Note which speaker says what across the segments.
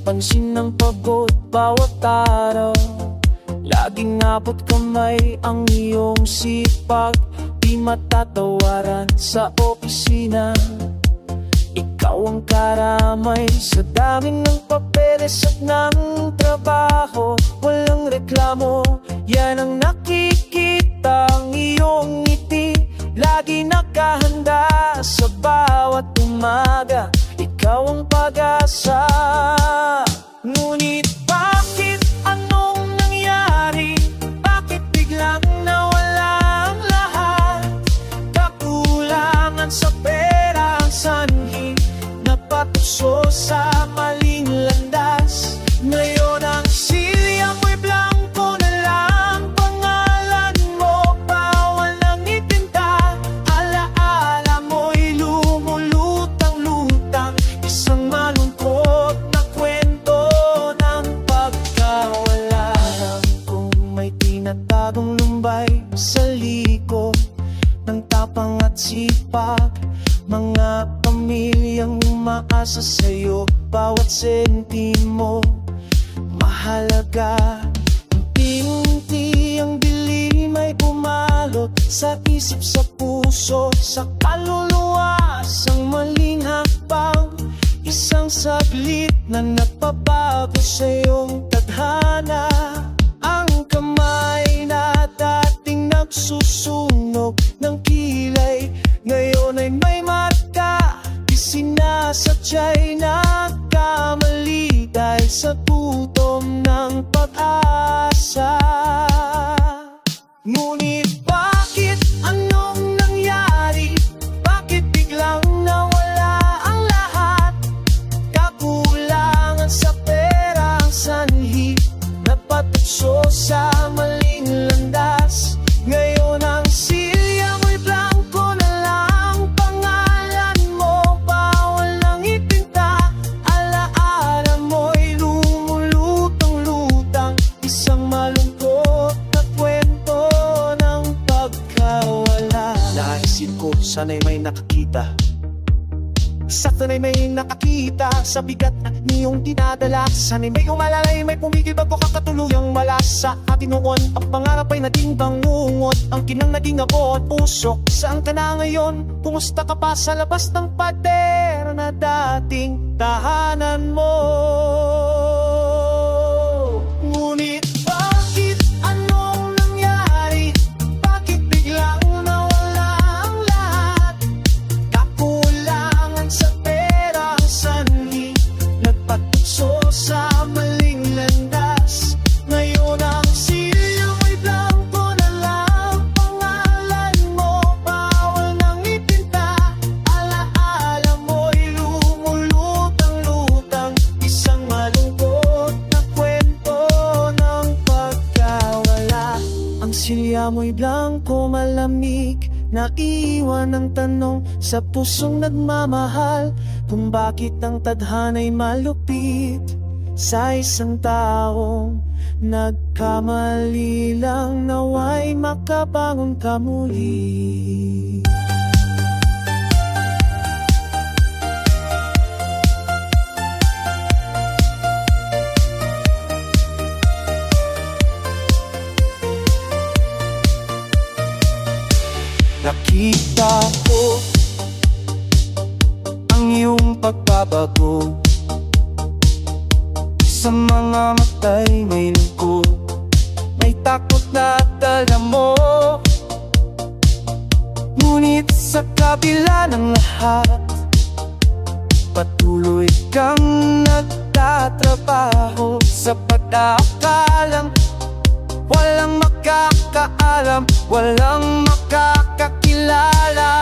Speaker 1: pansin ng pagod bawat araw. Laging abot kamay ang iyong sipag, di matatawaran sa opisina. Ikaw ang karamay sa dami ng papeles at ng trabaho. Walang reklamo, yan ang nakikita ang iyong ngiti. Lagi nakahanda sa bawat umaga, ikaw ang pag-asa. Ngunit bakit, anong nangyari? Bakit biglang nawala ang lahat? Kakulangan sa pera ang sanhi, napatuso sa maling landas. Ngayon ang silya mo'y blanco na lang, pangalan mo bawal nang itinta. Alaala mo'y lumulutang-lutang, isang malungkot na kwento ng pagkawala. Alam kong may tinatagong lumbay sa liko ng tapang at sipag, mga pamilyang umaasa sa'yo, bawat sentimo mahalaga. Unti-unti ang dilim ay bumalot sa isip, sa puso, sa kaluluwa. Ang maling hakbang, isang saglit na napabago sa iyong tadhana. Ang kamay na dating nagsusunog ng kilay, ngayon ay may marka, di sinasadya'y nagkamali dahil sa gutom ng pag-asa. Ngunit bakit, anong nangyari? Bakit biglang nawala ang lahat? Kakulangan sa pera ang sanhi, napatuso sa maling landas. Ngayon ang silya mo'y blanco na lang, pangalan mo bawal nang itinta. Alaala mo'y lumulutang-lutang, isang malungkot na kwento ng pagkawala. Naisip ko, sana'y may nakakita, sana'y may nakakita sa bigat na niyong dinadala. Sana'y may umalalay, may pumigil bago ka katuluyang malasa. Atin noon, ang pangarap ay naging bangungot, ang kinang naging abo at pusok. Saan ka na ngayon? Kumusta ka pa sa labas ng pader na dating tahanan mo? Ngunit bakit, anong nangyari? Bakit biglang nawala ang lahat? Kakulangan sa pera ang sanhi, nagpatuso sa maling landas. Ngayon ang silya mo'y blanco na lang, pangalan mo bawal nang itinta. Alaala mo'y lumulutang-lutang, isang malungkot na kwento ng pagkawala. Ang silya mo'y blanco malamig, naiwan ang tanong sa pusong nagmamahal, kung bakit ang tadhana'y malupit sa isang taong nagkamali lang. Nawa'y makabangon ka muli. Nakita ko ang iyong pagbabago, sa mga mata'y may lungkot, may takot na dala mo. Ngunit sa kabila ng lahat, patuloy kang nagtatrabaho sa pag-aakalang walang makakaalam, walang makakakilala.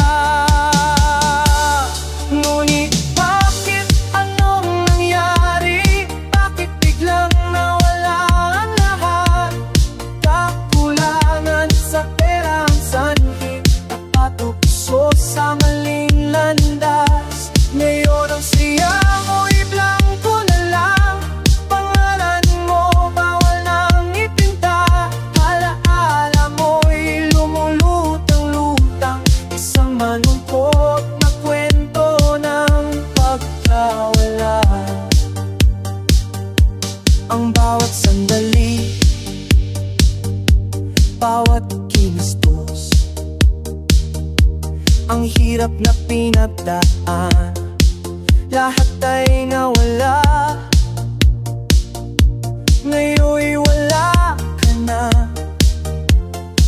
Speaker 1: Ngunit bakit, anong nangyari? Bakit biglang nawala ang lahat? Kakulangan sa pera ang sanhi, napatuso sa maling landas. Ngayon ang siya mo'y blanco na lang, pangalan mo bawal nang itinta. Alaala mo'y lumulutang-lutang, isang malungkot hirap na pinagdaan, lahat ay nawala. Ngayon'y wala ka na,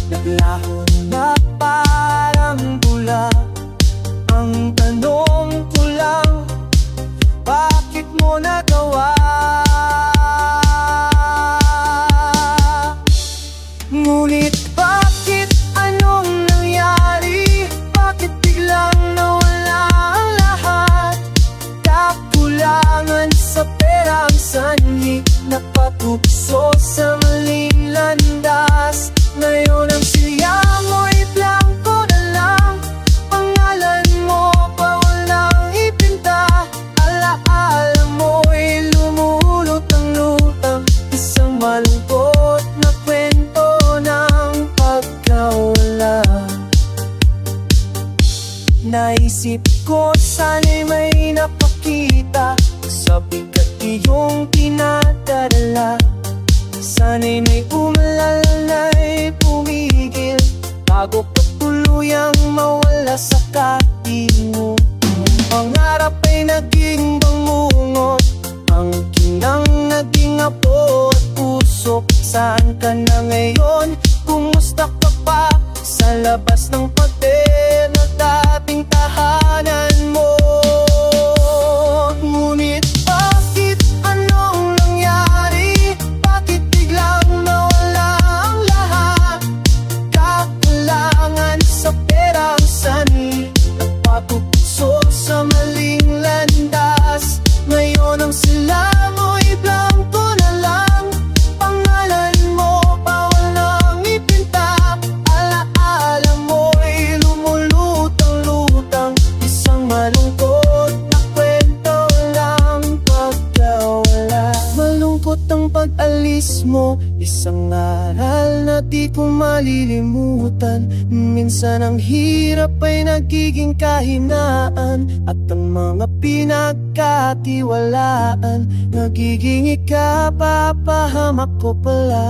Speaker 1: naglaho na parang bula. Ang tanong ko lang, bakit mo nagawa? Ngunit bakit, anong nangyari? Bakit biglang nawala ang lahat? Kakulangan sa pera ang sanhi, napatukso sa maling landas. Ngayon ang siya mo'y blanco na lang, pangalan mo pa walang ipinta. Alaala mo'y lumulutang-lutang, isang malungkot na kwento ng pagkawala. Naisip ko sana'y may napakita sa bigat iyong pinadadala. Sana'y may umalalay pumigil bago ka tuluyang mawala sa katiin mo. Ang pangarap ay naging bangungot, ang kinang naging apo at usok. Saan ka na ngayon? Kumusta ka pa sa labas ng pader na dating tahanan mo? Ngunit bakit, anong nangyari? Bakit biglang nawala ang lahat? Kakulangan sa pera ang sanhi, napatukso sa maling landas. Ngayon ang sila mo'y blanco na lang, pangalan mo pa walang ipinta. Alaala mo'y lumulutang-lutang, isang malungkot na kwento lang pagkawala. Malungkot ang pag-alis mo, isang aral na di ko malilimutan. Minsan ang hirap ay nagiging kahinaan, at ang mga pinagkatiwalaan nagiging ikapapahamak ko pala.